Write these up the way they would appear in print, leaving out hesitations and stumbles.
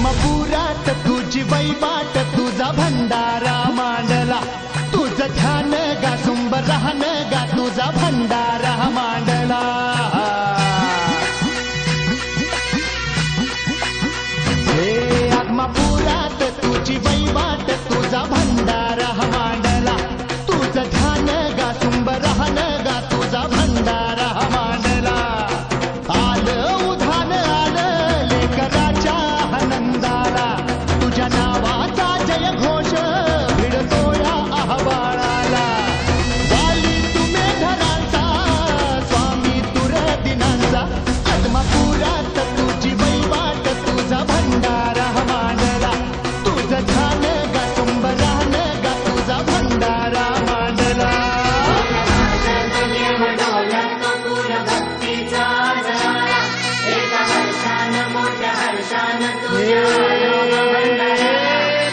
आत्मपुरात तुझी वैवाट तुझा भंडारा मांडला तुझं ध्यान गा सुंब राहन गा तुझा भंडारा मांडला हे आत्मपुरात तुझी वैवाट तुझा भंडारा मांडला तुझं ध्यान गा सुंब राहन गा तुझा भंडारा मांडला आलं उधान आलं लेकराच्या आनंदाला तुझ्या नावाचा जय घोष भिडतो या आव्हानाला वाली तुम्ही धरांचा स्वामी तुर दिनांचा आत्मपुरात तुझी वैवाट तुझा भंडारा मांडला तुझं ध्यान गा सुंब राहन गा तुझा भंडारा मांडला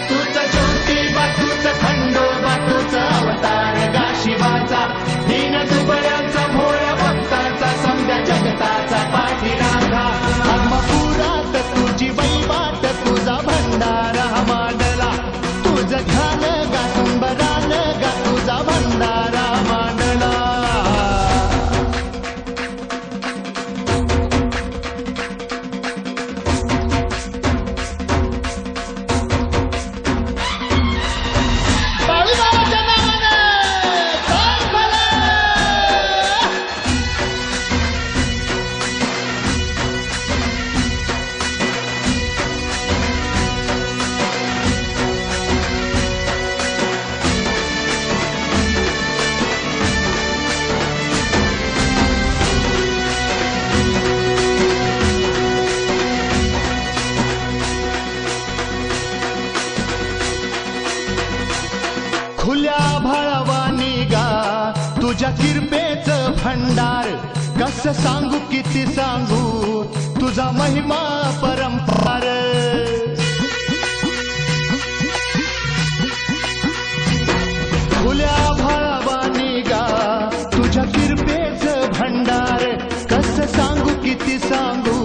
तुझं ज्योतिबा तुझं खंडोबा तुझं अवतार गा शिवाचा दीन दुबळ्यांचा भोळ्या भक्तांचा समद्या जगताचा पाठीराखा आत्मपुरात तुझी वैवाट तुझा भंडारा मांडला तुझं ध्यान गा सुंबरान गा तुझा भंडारा मांडला खुल्या भाळवानी गा तुझ्या किरपेचं भंडार कस सांगू किती सांगू तुझा महिमा परंपार खुल्या भाळवानी गा तुझ्या किरपेचं भंडार कस सांगू किती सांगू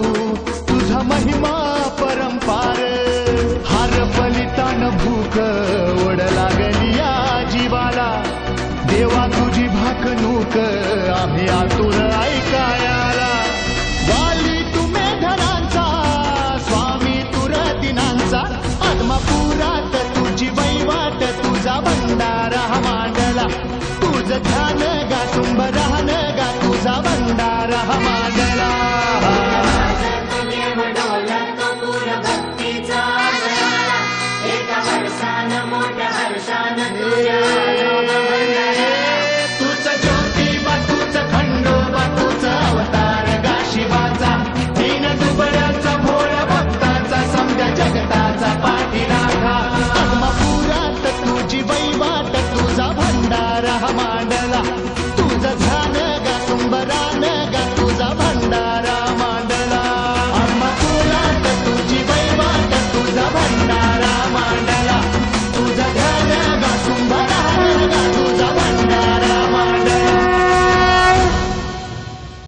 तुझा महिमा परंपार हार फलितान भूक ओढ लागली या जीवाला देवा तुझी भाकणूक आम्ही आतो